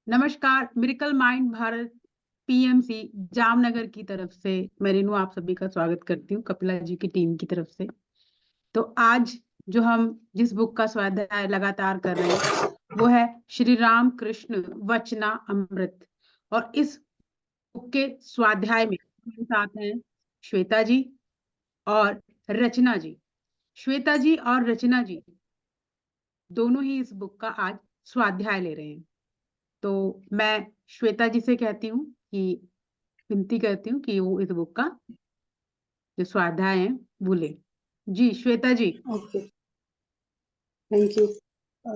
नमस्कार। Miracle mind Bharat PMC Jamnagar की तरफ से मैं रेनू आप सभी का स्वागत करती हूँ, कपिला जी की टीम की तरफ से। तो आज जो हम जिस बुक का स्वाध्याय लगातार कर रहे हैं वो है श्री राम कृष्ण वचना अमृत। और इस बुक के स्वाध्याय में हमारे साथ हैं श्वेता जी और रचना जी। श्वेता जी और रचना जी दोनों ही इस बुक का आज स्वाध्याय ले रहे हैं। तो मैं श्वेता जी से कहती हूँ कि विनती करती हूँ कि वो इस बुक का जो स्वाध्याय है वो ले। जी Shweta ji. Okay, thank you.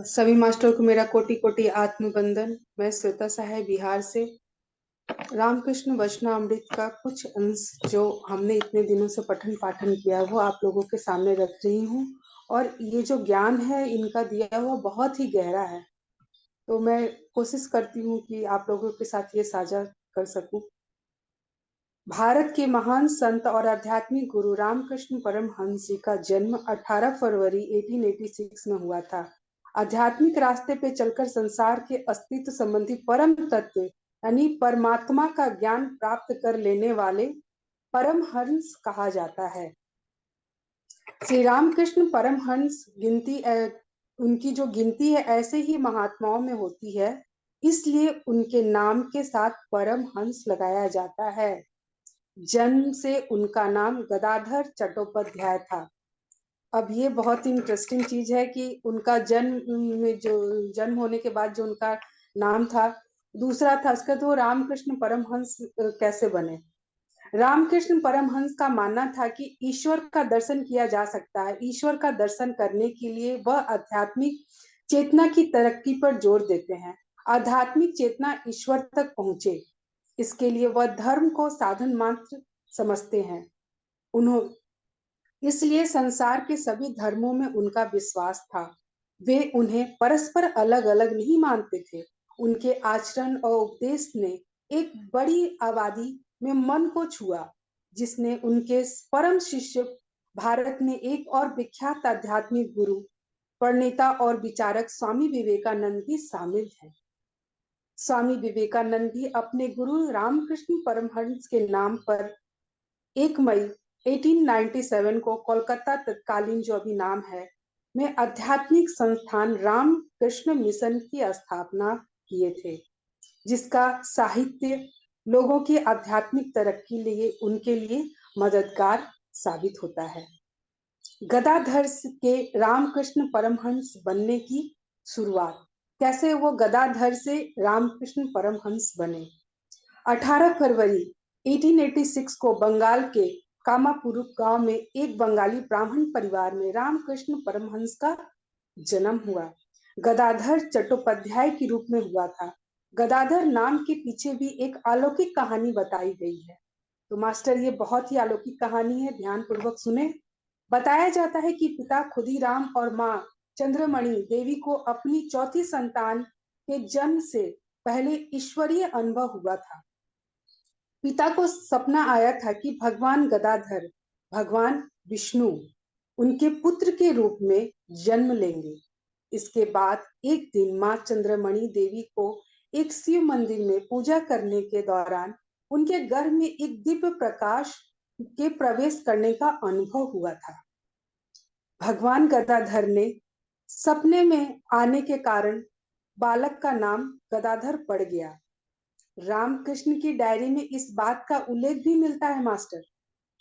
सभी मास्टर को मेरा कोटि कोटि आत्मवंदन। मैं श्वेता सहाय बिहार से रामकृष्ण वचनामृत का कुछ अंश जो हमने इतने दिनों से पठन पाठन किया वो आप लोगों के सामने रख रही हूँ। और ये जो ज्ञान है इनका दिया हुआ बहुत ही गहरा है, तो मैं कोशिश करती हूँ कि आप लोगों के साथ ये साझा कर सकूं। भारत के महान संत और आध्यात्मिक गुरु रामकृष्ण परमहंस जी का जन्म 18 फरवरी 1886 में हुआ था। आध्यात्मिक रास्ते पे चलकर संसार के अस्तित्व संबंधी परम तत्व यानी परमात्मा का ज्ञान प्राप्त कर लेने वाले परमहंस कहा जाता है। श्री रामकृष्ण परमहंस उनकी जो गिनती है ऐसे ही महात्माओं में होती है, इसलिए उनके नाम के साथ परमहंस लगाया जाता है। जन्म से उनका नाम गदाधर चट्टोपाध्याय था। अब ये बहुत ही इंटरेस्टिंग चीज है कि उनका जन्म होने के बाद जो उनका नाम था दूसरा था, उसका तो रामकृष्ण परमहंस कैसे बने। रामकृष्ण परमहंस का मानना था कि ईश्वर का दर्शन किया जा सकता है। ईश्वर का दर्शन करने के लिए वह आध्यात्मिक चेतना की तरक्की पर जोर देते हैं। आध्यात्मिक चेतना ईश्वर तक पहुंचे, इसके लिए वह धर्म को साधन मात्र समझते हैं। इसलिए संसार के सभी धर्मों में उनका विश्वास था। वे उन्हें परस्पर अलग अलग नहीं मानते थे। उनके आचरण और उपदेश ने एक बड़ी आबादी में मन को छुआ, जिसने उनके परम शिष्य भारत में एक और विख्यात आध्यात्मिक गुरु, प्रणेता और विचारक स्वामी विवेकानंद भी शामिल हैं। स्वामी विवेकानंद भी अपने गुरु रामकृष्ण परमहंस के नाम पर 1 मई 1897 को कोलकाता तत्कालीन जो अभी नाम है में आध्यात्मिक संस्थान रामकृष्ण मिशन की स्थापना किए थे, जिसका साहित्य लोगों की आध्यात्मिक तरक्की लिए उनके लिए मददगार साबित होता है। गदाधर के रामकृष्ण परमहंस बनने की शुरुआत कैसे, वो गदाधर से रामकृष्ण परमहंस बने। 18 फरवरी 1886 को बंगाल के कामापुरु गांव में एक बंगाली ब्राह्मण परिवार में रामकृष्ण परमहंस का जन्म हुआ। गदाधर चट्टोपाध्याय के रूप में हुआ था। गदाधर नाम के पीछे भी एक अलौकिक कहानी बताई गई है। तो मास्टर ये बहुत ही अलौकिक कहानी है, ध्यान पूर्वक सुने। बताया जाता है कि पिता खुदीराम और माँ चंद्रमणि देवी को अपनी चौथी संतान के जन्म से पहले ईश्वरीय अनुभव हुआ था। पिता को सपना आया था कि भगवान गदाधर भगवान विष्णु उनके पुत्र के रूप में जन्म लेंगे। इसके बाद एक दिन माँ चंद्रमणि देवी को एक शिव मंदिर में पूजा करने के दौरान उनके गर्भ में एक दिव्य प्रकाश के प्रवेश करने का अनुभव हुआ था। भगवान गदाधर ने सपने में आने के कारण बालक का नाम गदाधर पड़ गया। रामकृष्ण की डायरी में इस बात का उल्लेख भी मिलता है मास्टर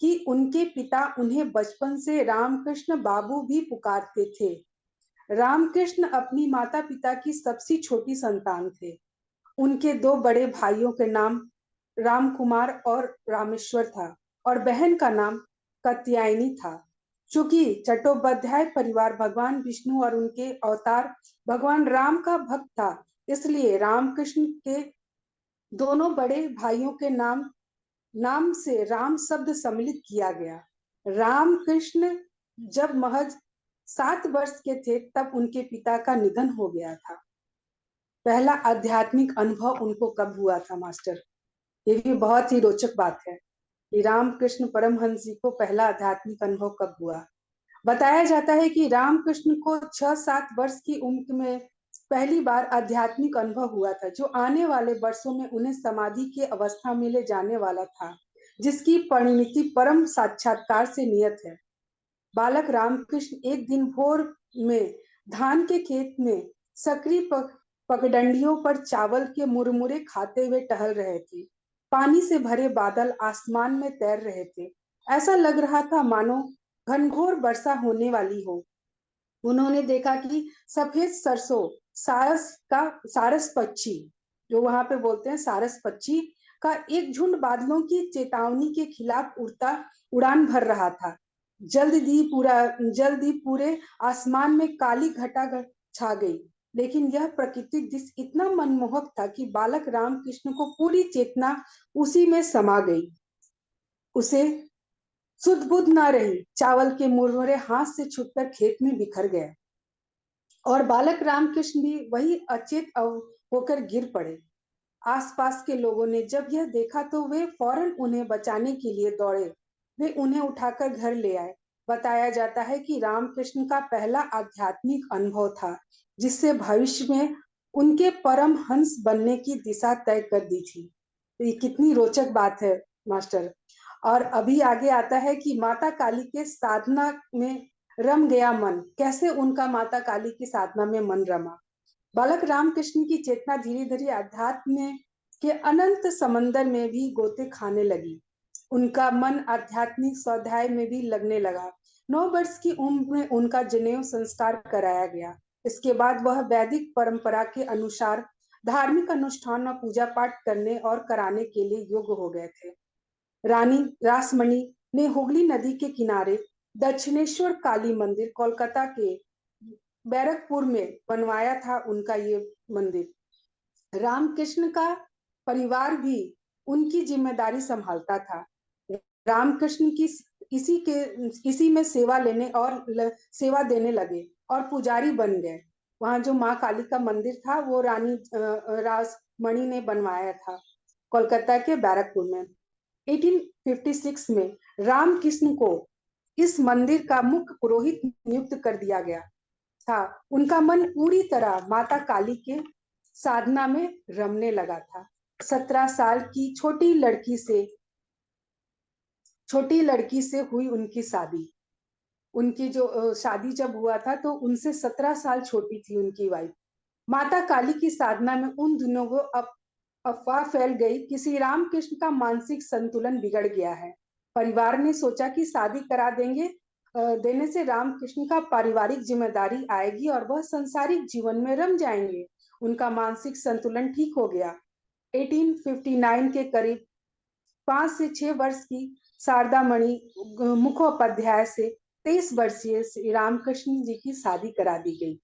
कि उनके पिता उन्हें बचपन से रामकृष्ण बाबू भी पुकारते थे। रामकृष्ण अपनी माता पिता की सबसे छोटी संतान थे। उनके दो बड़े भाइयों के नाम राम कुमार और रामेश्वर था और बहन का नाम कात्यायनी था। चूंकि चट्टोपाध्याय परिवार भगवान विष्णु और उनके अवतार भगवान राम का भक्त था, इसलिए रामकृष्ण के दोनों बड़े भाइयों के नाम से राम शब्द सम्मिलित किया गया। रामकृष्ण जब महज 7 वर्ष के थे तब उनके पिता का निधन हो गया था। पहला आध्यात्मिक अनुभव उनको कब हुआ था मास्टर, ये भी बहुत ही रोचक बात है कि रामकृष्ण परमहंस जी को पहला आध्यात्मिक अनुभव कब हुआ। बताया जाता है कि रामकृष्ण को 6-7 वर्ष की उम्र में पहली बार आध्यात्मिक अनुभव हुआ था, जो आने वाले वर्षों में उन्हें समाधि की अवस्था में ले जाने वाला था, जिसकी परिणति परम साक्षात्कार से नियत है। बालक रामकृष्ण एक दिन भोर में धान के खेत में सकरी पगडंडियों पर चावल के मुरमुरे खाते हुए टहल रहे थे। पानी से भरे बादल आसमान में तैर रहे थे। ऐसा लग रहा था मानो घनघोर वर्षा होने वाली हो। उन्होंने देखा कि सफेद सरसों सारस पक्षी, जो वहां पे बोलते हैं सारस पक्षी, का एक झुंड बादलों की चेतावनी के खिलाफ उड़ान भर रहा था। जल्द ही पूरे आसमान में काली घटा छा गई। लेकिन यह प्राकृतिक दृश्य इतना मनमोहक था कि बालक रामकृष्ण को पूरी चेतना उसी में समा गई। उसे सुध बुध न रही। चावल के मुरमुरे हाथ से छूटकर खेत में बिखर गए और बालक रामकृष्ण भी वही अचेत होकर गिर पड़े। आसपास के लोगों ने जब यह देखा तो वे फौरन उन्हें बचाने के लिए दौड़े। वे उन्हें उठाकर घर ले आए। बताया जाता है कि रामकृष्ण का पहला आध्यात्मिक अनुभव था, जिससे भविष्य में उनके परम हंस बनने की दिशा तय कर दी थी। तो ये कितनी रोचक बात है मास्टर। और अभी आगे आता है कि माता काली के साधना में रम गया मन। कैसे उनका माता काली की साधना में मन रमा। बालक रामकृष्ण की चेतना धीरे धीरे अध्यात्म के अनंत समंदर में भी गोते खाने लगी। उनका मन आध्यात्मिक स्वाध्याय में भी लगने लगा। 9 वर्ष की उम्र में उनका जनेऊ संस्कार कराया गया। इसके बाद वह वैदिक परंपरा के अनुसार धार्मिक अनुष्ठान और पूजा पाठ करने और कराने के लिए योग्य हो गए थे। रानी रासमणि ने हुगली नदी के किनारे दक्षिणेश्वर काली मंदिर कोलकाता के बैरकपुर में बनवाया था उनका ये मंदिर। रामकृष्ण का परिवार भी उनकी जिम्मेदारी संभालता था। रामकृष्ण की इसी में सेवा देने लगे और पुजारी बन गए। वहां जो माँ काली का मंदिर था वो रानी रासमणि ने बनवाया था कोलकाता के बैरकपुर में। 1856 में रामकृष्ण को इस मंदिर का मुख्य पुरोहित नियुक्त कर दिया गया था। उनका मन पूरी तरह माता काली के साधना में रमने लगा था। 17 साल की छोटी लड़की से हुई उनकी शादी। उनकी जो शादी जब हुआ था तो उनसे 17 साल छोटी थी उनकी वाइफ। माता काली की साधना में उन दिनों को अफवाह फैल गई कि श्री रामकृष्ण का मानसिक संतुलन बिगड़ गया है। परिवार ने सोचा कि शादी करा देने से रामकृष्ण का पारिवारिक जिम्मेदारी आएगी और वह संसारिक जीवन में रम जाएंगे। उनका मानसिक संतुलन ठीक हो गया। 1859 के करीब 5 से 6 वर्ष की शारदा मणि मुखोपाध्याय से 23 वर्षीय श्री रामकृष्ण जी की शादी करा दी गई।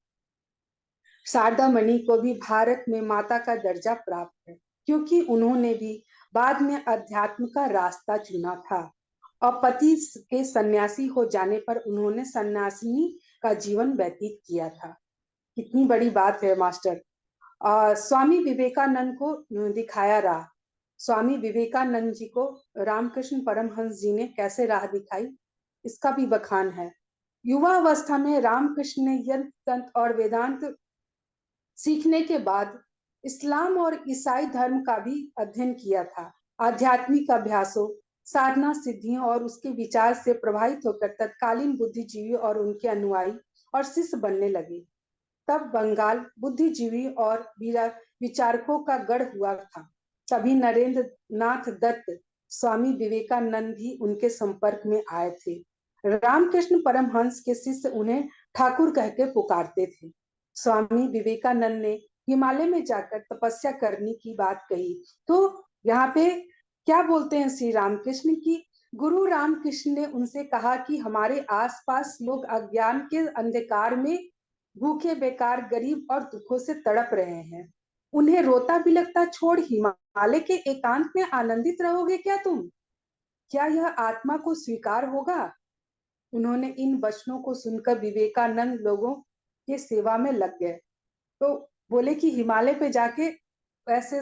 शारदा मणि को भी भारत में माता का दर्जा प्राप्त है, क्योंकि उन्होंने भी बाद में अध्यात्म का रास्ता चुना था और पति के सन्यासी हो जाने पर उन्होंने सन्यासिनी का जीवन व्यतीत किया था। कितनी बड़ी बात है मास्टर। स्वामी विवेकानंद को दिखाया राह। स्वामी विवेकानंद जी को रामकृष्ण परमहंस जी ने कैसे राह दिखाई, इसका भी बखान है। युवा अवस्था में रामकृष्ण ने यंत्र तंत्र और वेदांत सीखने के बाद इस्लाम और ईसाई धर्म का भी अध्ययन किया था। आध्यात्मिक अभ्यासों, साधना सिद्धियों और उसके विचार से प्रभावित होकर तत्कालीन बुद्धिजीवी और उनके अनुयायी और शिष्य बनने लगे। तब बंगाल बुद्धिजीवी और विचारकों का गढ़ हुआ था। तभी नरेंद्र नाथ दत्त, स्वामी विवेकानंद भी उनके संपर्क में आए थे। रामकृष्ण परमहंस के शिष्य उन्हें ठाकुर कहकर पुकारते थे। स्वामी विवेकानंद ने हिमालय में जाकर तपस्या करने की बात कही। तो यहाँ पे क्या बोलते हैं श्री रामकृष्ण की, गुरु रामकृष्ण ने उनसे कहा कि हमारे आसपास लोग अज्ञान के अंधकार में भूखे बेकार गरीब और दुखों से तड़प रहे हैं। उन्हें रोता बिलखता छोड़ हिमालय के एकांत में आनंदित रहोगे क्या तुम? क्या यह आत्मा को स्वीकार होगा? उन्होंने इन वचनों को सुनकर विवेकानंद लोगों के सेवा में लग गए। तो बोले कि हिमालय पे जाके ऐसे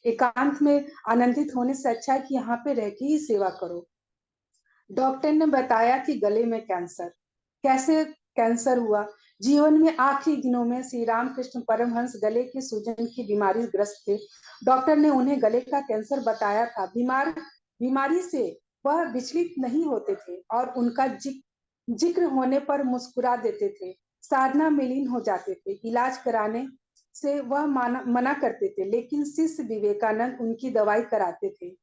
एकांत में आनंदित होने से अच्छा है कि यहाँ पे रह के ही सेवा करो। डॉक्टर ने बताया कि गले में कैंसर। कैसे कैंसर हुआ। जीवन में आखिरी दिनों में श्री रामकृष्ण परमहंस गले की सूजन की बीमारी ग्रस्त थे। डॉक्टर ने उन्हें गले का कैंसर बताया था। बीमारी से वह विचलित नहीं होते थे और उनका जिक्र होने पर मुस्कुरा देते थे। साधना में लीन हो जाते थे। इलाज कराने से वह मना करते थे, लेकिन शिष्य विवेकानंद उनकी दवाई कराते थे।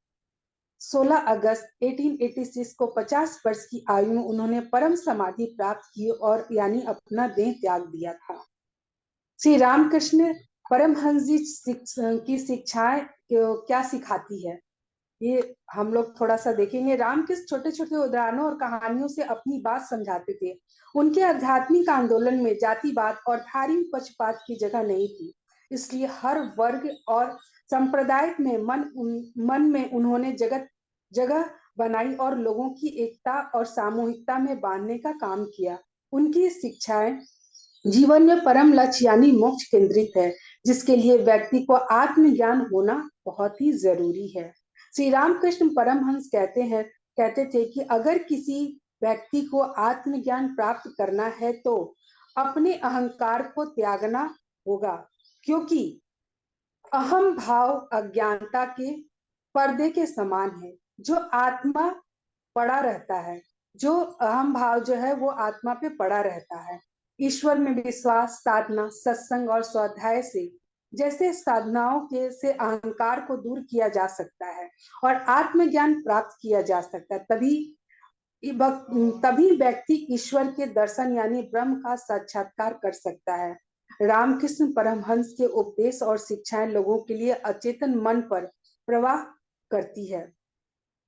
16 अगस्त 1886 को 50 वर्ष की आयु में उन्होंने परम समाधि प्राप्त की और यानी अपना देह त्याग दिया था। श्री रामकृष्ण परमहंस जी की शिक्षाएं क्या सिखाती है, ये हम लोग थोड़ा सा देखेंगे। रामकृष्ण छोटे छोटे उदाहरणों और कहानियों से अपनी बात समझाते थे। उनके आध्यात्मिक आंदोलन में जातिवाद और धार्मिक पक्षपात की जगह नहीं थी, इसलिए हर वर्ग और संप्रदाय में मन में उन्होंने जगह बनाई और लोगों की एकता और सामूहिकता में बांधने का काम किया। उनकी शिक्षाएं जीवन में परम लक्ष्य यानी मोक्ष केंद्रित है, जिसके लिए व्यक्ति को आत्मज्ञान होना बहुत ही जरूरी है। श्री रामकृष्ण परमहंस कहते थे कि अगर किसी व्यक्ति को आत्मज्ञान प्राप्त करना है तो अपने अहंकार को त्यागना होगा, क्योंकि अहम भाव अज्ञानता के पर्दे के समान है। जो आत्मा पड़ा रहता है, जो अहम भाव जो है वो आत्मा पे पड़ा रहता है। ईश्वर में विश्वास, साधना, सत्संग और स्वाध्याय से जैसे साधनाओं के से अहंकार को दूर किया जा सकता है और आत्मज्ञान प्राप्त किया जा सकता है। तभी व्यक्ति ईश्वर के दर्शन यानी ब्रह्म का साक्षात्कार कर सकता है। रामकृष्ण परमहंस के उपदेश और शिक्षाएं लोगों के लिए अचेतन मन पर प्रवाह करती है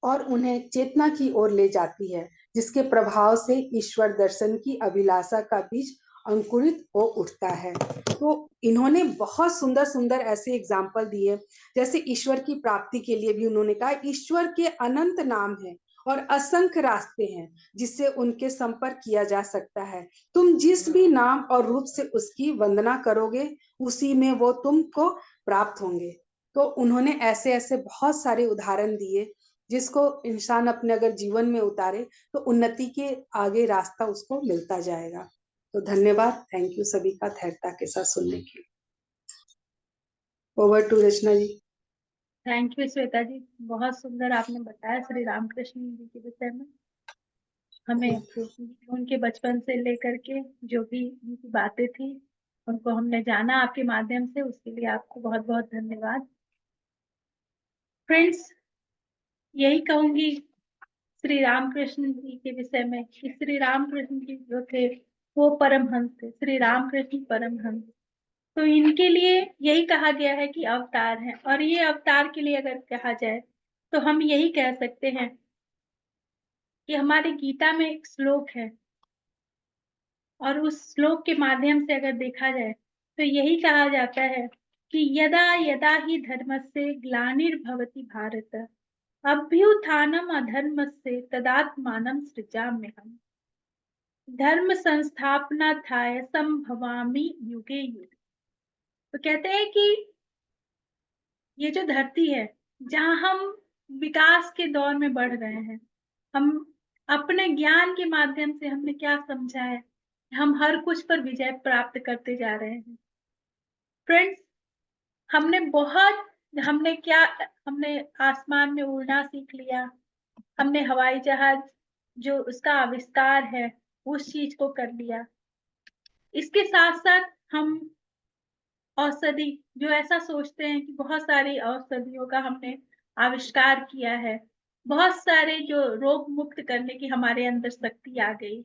और उन्हें चेतना की ओर ले जाती है, जिसके प्रभाव से ईश्वर दर्शन की अभिलाषा का बीज अंकुरित हो उठता है। तो इन्होंने बहुत सुंदर सुंदर ऐसे एग्जाम्पल दिए, जैसे ईश्वर की प्राप्ति के लिए भी उन्होंने कहा ईश्वर के अनंत नाम है और असंख्य रास्ते हैं जिससे उनके संपर्क किया जा सकता है। तुम जिस भी नाम और रूप से उसकी वंदना करोगे उसी में वो तुमको प्राप्त होंगे। तो उन्होंने ऐसे ऐसे बहुत सारे उदाहरण दिए जिसको इंसान अपने अगर जीवन में उतारे तो उन्नति के आगे रास्ता उसको मिलता जाएगा। तो धन्यवाद, थैंक यू सभी का धैर्यता के साथ सुनने के लिए। Over to Rachna ji. Thank you Shweta ji, बहुत सुंदर आपने बताया श्री रामकृष्ण जी के विषय में। हमें उनके बचपन से लेकर के जो भी उनकी बातें थी उनको हमने जाना आपके माध्यम से, उसके लिए आपको बहुत बहुत धन्यवाद। फ्रेंड्स, यही कहूंगी श्री रामकृष्ण जी के विषय में कि श्री रामकृष्ण जी जो थे वो परमहंस थे, श्री रामकृष्ण परमहंस। तो इनके लिए यही कहा गया है कि अवतार हैं, और ये अवतार के लिए अगर कहा जाए तो हम यही कह सकते हैं कि हमारी गीता में एक श्लोक है और उस श्लोक के माध्यम से अगर देखा जाए तो यही कहा जाता है कि यदा यदा ही धर्मस्य ग्लानिर्भवति भारत अभ्युत्थानम अधर्मस्य तदात्मानं सृजाम्यहम् धर्म संस्थापनार्थाय संभवामि युगे युगे। तो कहते हैं कि ये जो धरती है जहां हम विकास के दौर में बढ़ रहे हैं, हम अपने ज्ञान के माध्यम से हमने क्या समझा है, हम हर कुछ पर विजय प्राप्त करते जा रहे हैं। फ्रेंड्स, हमने आसमान में उड़ना सीख लिया, हमने हवाई जहाज जो उसका आविष्कार है उस चीज को कर लिया। इसके साथ साथ हम औषधि, जो ऐसा सोचते हैं कि बहुत सारी औषधियों का हमने आविष्कार किया है, बहुत सारे जो रोग मुक्त करने की हमारे अंदर शक्ति आ गई।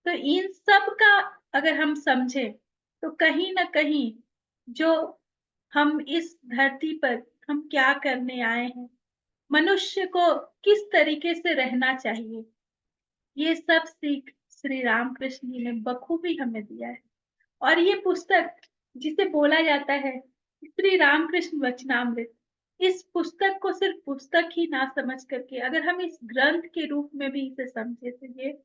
तो इन सब का अगर हम समझें तो कहीं ना कहीं जो हम इस धरती पर हम क्या करने आए हैं, मनुष्य को किस तरीके से रहना चाहिए, ये सब सीख श्री रामकृष्ण जी ने बखूबी हमें दिया है। और ये पुस्तक जिसे बोला जाता है श्री रामकृष्ण वचनामृत, इस पुस्तक को सिर्फ पुस्तक ही ना समझ करके अगर हम इस ग्रंथ के रूप में भी इसे समझे तो ये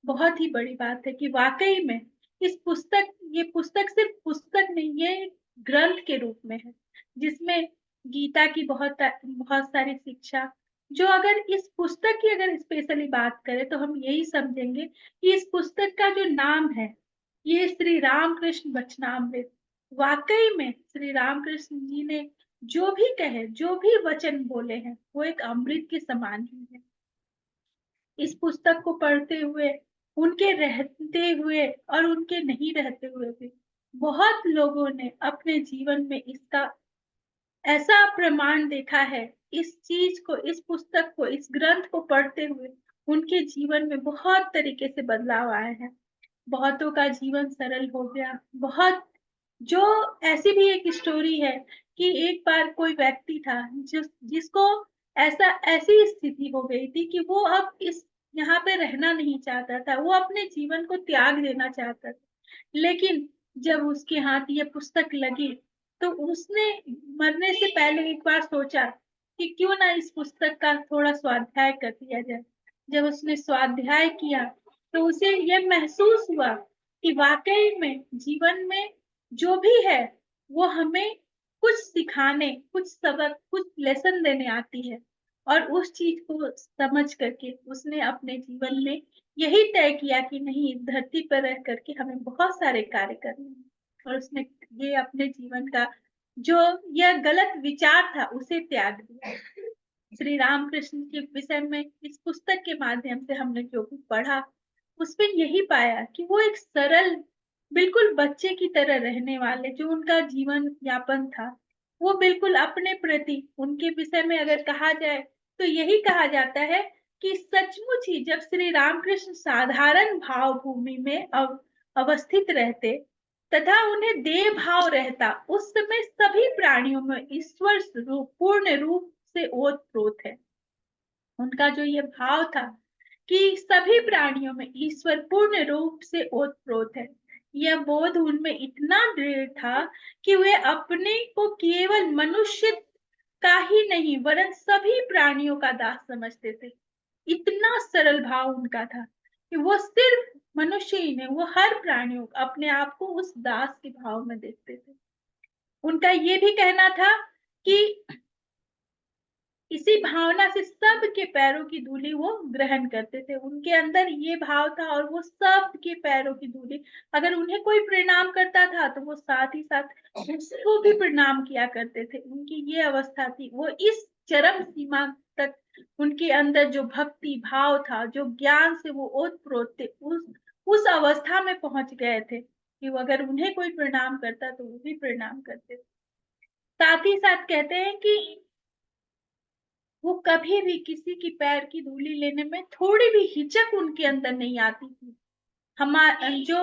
बहुत ही बड़ी बात है कि वाकई में ये पुस्तक सिर्फ पुस्तक नहीं, ये ग्रंथ के रूप में है जिसमें गीता की बहुत बहुत सारी शिक्षा, जो अगर इस पुस्तक की अगर स्पेशली बात करें तो हम यही समझेंगे कि इस पुस्तक का जो नाम है ये श्री रामकृष्ण वचनामृत, वाकई में श्री रामकृष्ण जी ने जो भी कहे, जो भी वचन बोले हैं, वो एक अमृत के समान ही है। इस पुस्तक को पढ़ते हुए, उनके रहते हुए और उनके नहीं रहते हुए भी बहुत लोगों ने अपने जीवन में इसका ऐसा प्रमाण देखा है। इस चीज को, इस पुस्तक को, इस ग्रंथ को पढ़ते हुए उनके जीवन में बहुत तरीके से बदलाव आए हैं। बहुतों का जीवन सरल हो गया। बहुत जो ऐसी भी एक स्टोरी है कि एक बार कोई व्यक्ति था जिसको ऐसी स्थिति हो गई थी कि वो अब इस यहाँ पे रहना नहीं चाहता था, वो अपने जीवन को त्याग देना चाहता था। लेकिन जब उसके हाथ ये पुस्तक लगी तो उसने मरने से पहले एक बार सोचा कि क्यों ना इस पुस्तक का थोड़ा स्वाध्याय कर दिया जाए। जब उसने स्वाध्याय किया तो उसे यह महसूस हुआ कि वाकई में जीवन में जो भी है वो हमें कुछ सिखाने, कुछ सबक, कुछ लेसन देने आती है। और उस चीज को समझ करके उसने अपने जीवन में यही तय किया कि नहीं, इस धरती पर रह करके हमें बहुत सारे कार्य करने हैं। और उसने ये अपने जीवन का जो यह गलत विचार था उसे त्याग दिया। श्री रामकृष्ण के विषय में इस पुस्तक के माध्यम से हमने जो भी पढ़ा उसमें यही पाया कि वो एक सरल, बिल्कुल बच्चे की तरह रहने वाले जो उनका जीवन यापन था, वो बिल्कुल अपने प्रति, उनके विषय में अगर कहा जाए तो यही कहा जाता है कि सचमुच ही जब श्री रामकृष्ण साधारण भाव भूमि में अवस्थित रहते तथा उन्हें देह भाव रहता, उस समय सभी प्राणियों में ईश्वर रूप पूर्ण रूप से ओतप्रोत है। उनका जो ये भाव था कि सभी प्राणियों में ईश्वर पूर्ण रूप से ओतप्रोत है, यह बोध उनमें इतना दृढ़ था कि वे अपने को केवल मनुष्य का ही नहीं वरन सभी प्राणियों का दास समझते थे। इतना सरल भाव उनका था कि वो सिर्फ मनुष्य ही नहीं, वो हर प्राणियों अपने आप को उस दास के भाव में देखते थे। उनका ये भी कहना था कि इसी भावना से सबके पैरों की धूली वो ग्रहण करते थे। उनके अंदर ये भाव था और वो सबके पैरों की धूली, अगर उन्हें कोई प्रणाम करता था तो वो साथ ही साथ उसको भी प्रणाम किया करते थे। उनकी ये अवस्था थी। वो इस चरम सीमा तक उनके अंदर जो भक्ति भाव था, जो ज्ञान से वो ओतप्रोत थे, उस अवस्था में पहुंच गए थे कि वो अगर उन्हें कोई प्रणाम करता तो वो भी प्रणाम करते थे। साथ ही साथ कहते हैं कि वो कभी भी किसी की पैर की धूली लेने में थोड़ी भी हिचक उनके अंदर नहीं आती थी। हमारा जो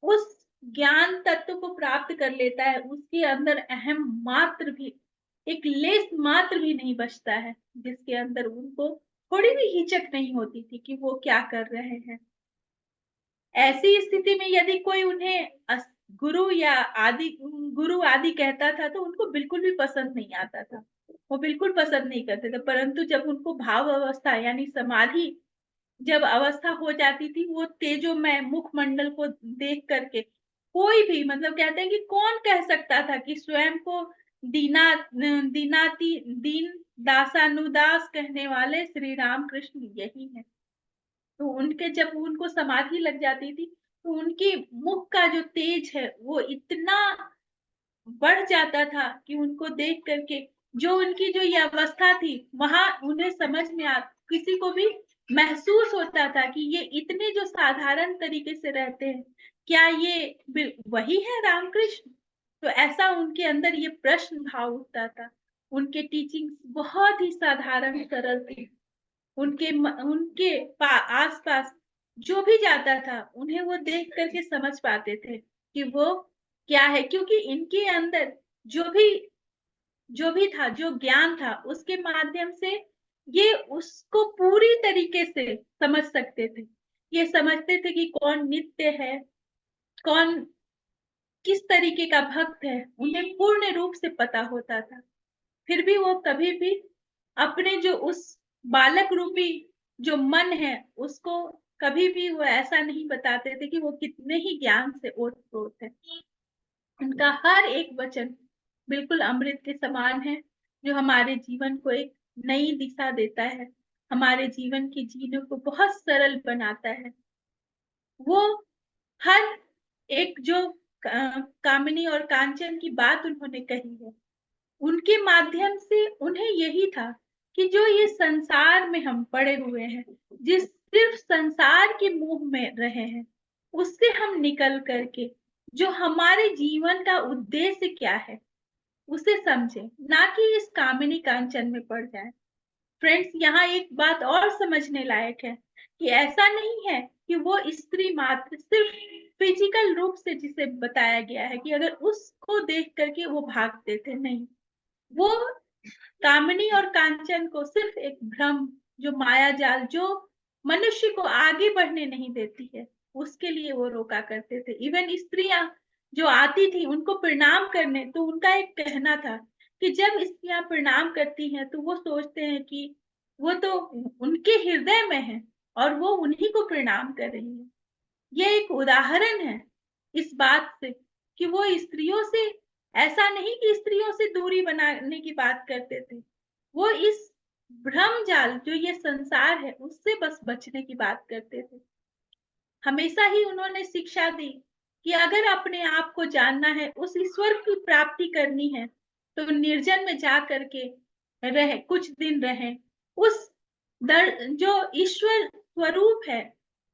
उस ज्ञान तत्व को प्राप्त कर लेता है उसके अंदर अहम मात्र भी, एक लेस मात्र भी नहीं बचता है जिसके अंदर उनको थोड़ी भी हिचक नहीं होती थी कि वो क्या कर रहे हैं। ऐसी स्थिति में यदि कोई उन्हें गुरु आदि कहता था तो उनको बिल्कुल भी पसंद नहीं आता था, वो बिल्कुल पसंद नहीं करते थे। परंतु जब उनको भाव अवस्था यानी समाधि जब अवस्था हो जाती थी, वो तेजोमय मुखमंडल को देख करके कोई भी, मतलब कहते हैं कि कौन कह सकता था कि स्वयं को दीन दासानुदास कहने वाले श्री राम कृष्ण यही है। तो उनके जब उनको समाधि लग जाती थी तो उनकी मुख का जो तेज है वो इतना बढ़ जाता था कि उनको देख करके जो उनकी जो ये अवस्था थी वहां उन्हें समझ में आ, किसी को भी महसूस होता था कि ये इतने जो साधारण तरीके से रहते हैं, क्या ये वही है रामकृष्ण? तो ऐसा उनके अंदर ये प्रश्न भाव उठता था। उनके टीचिंग बहुत ही साधारण सरल थी। उनके आसपास जो भी जाता था उन्हें वो देख करके समझ पाते थे कि वो क्या है, क्योंकि इनके अंदर जो भी था, जो ज्ञान था, उसके माध्यम से ये उसको पूरी तरीके से समझ सकते थे। ये समझते थे कि कौन नित्य है, कौन किस तरीके का भक्त है, उन्हें पूर्ण रूप से पता होता था। फिर भी वो कभी भी अपने जो उस बालक रूपी जो मन है उसको कभी भी वो ऐसा नहीं बताते थे कि वो कितने ही ज्ञान से ओतप्रोत है। उनका हर एक वचन बिल्कुल अमृत के समान है जो हमारे जीवन को एक नई दिशा देता है, हमारे जीवन के जीने को बहुत सरल बनाता है। वो हर एक जो कामिनी और कांचन की बात उन्होंने कही है, उनके माध्यम से उन्हें यही था कि जो ये संसार में हम पड़े हुए हैं, जिस सिर्फ संसार के मोह में रहे हैं, उससे हम निकल करके जो हमारे जीवन का उद्देश्य क्या है उसे समझें, ना कि इस कामिनी कांचन में पड़ जाए। फ्रेंड्स, यहाँ एक बात और समझने लायक है कि ऐसा नहीं है कि वो स्त्री मात्र सिर्फ फिजिकल रूप से जिसे बताया गया है कि अगर उसको देख करके वो भागते थे, नहीं, वो कामिनी और कांचन को सिर्फ एक भ्रम, जो माया जाल, जो मनुष्य को आगे बढ़ने नहीं देती है, उसके लिए वो रोका करते थे। इवन स्त्रियां जो आती थी उनको प्रणाम करने, तो उनका एक कहना था कि जब स्त्रियां प्रणाम करती हैं तो वो सोचते हैं कि वो तो उनके हृदय में है और वो उन्हीं को प्रणाम कर रही है। ये एक उदाहरण है इस बात से कि वो स्त्रियों से, ऐसा नहीं कि स्त्रियों से दूरी बनाने की बात करते थे, वो इस भ्रम जाल जो ये संसार है उससे बस बचने की बात करते थे। हमेशा ही उन्होंने शिक्षा दी कि अगर अपने आप को जानना है, उस ईश्वर की प्राप्ति करनी है, तो निर्जन में जा करके रहे, कुछ दिन रहे, उस जो ईश्वर स्वरूप है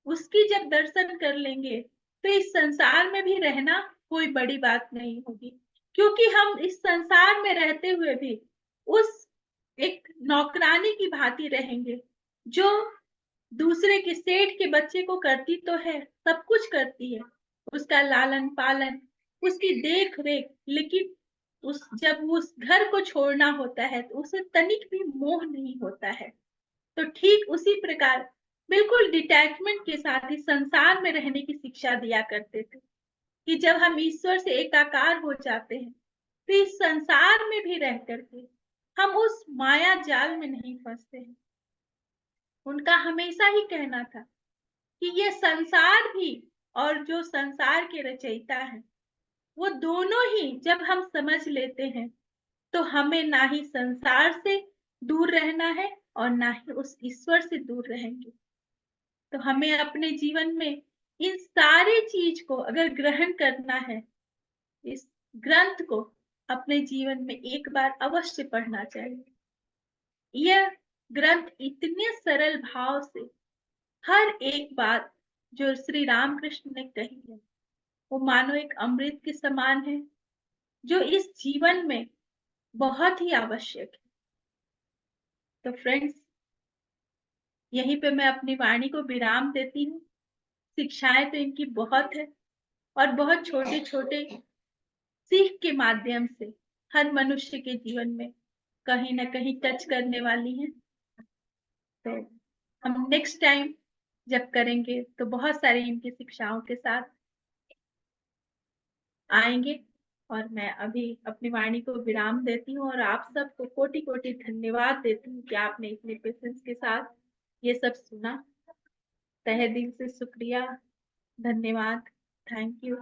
उसकी जब दर्शन कर लेंगे तो इस संसार में भी रहना कोई बड़ी बात नहीं होगी। क्योंकि हम इस संसार में रहते हुए भी उस एक नौकरानी की भांति रहेंगे, जो दूसरे के सेठ के बच्चे को करती तो है, सब कुछ करती है, उसका लालन पालन, उसकी देख रेख, लेकिन जब उस घर को छोड़ना होता है तो उसे तनिक भी मोह नहीं होता है। तो ठीक उसी प्रकार बिल्कुल डिटैचमेंट के साथ ही संसार में रहने की शिक्षा दिया करते थे कि जब हम ईश्वर से एकाकार हो जाते हैं तो इस संसार में भी रह करके हम उस माया जाल में नहीं फंसते हैं। उनका हमेशा ही कहना था कि ये संसार भी और जो संसार के रचयिता है, वो दोनों ही जब हम समझ लेते हैं तो हमें ना ही संसार से दूर रहना है और ना ही उस ईश्वर से दूर रहेंगे। तो हमें अपने जीवन में इन सारी चीज को अगर ग्रहण करना है, इस ग्रंथ को अपने जीवन में एक बार अवश्य पढ़ना चाहिए। यह ग्रंथ इतने सरल भाव से हर एक बात जो श्री रामकृष्ण ने कही है वो मानो एक अमृत के समान है, जो इस जीवन में बहुत ही आवश्यक है। तो फ्रेंड्स, यहीं पे मैं अपनी वाणी को विराम देती हूँ। शिक्षाएं तो इनकी बहुत है और बहुत छोटे छोटे सीख के माध्यम से हर मनुष्य के जीवन में कहीं ना कहीं टच करने वाली हैं। तो हम नेक्स्ट टाइम जब करेंगे तो बहुत सारी इनकी शिक्षाओं के साथ आएंगे। और मैं अभी अपनी वाणी को विराम देती हूँ और आप सबको कोटि कोटि धन्यवाद देती हूँ कि आपने इतने पेशेंस के साथ ये सब सुना। तहे दिल से शुक्रिया, धन्यवाद, थैंक यू।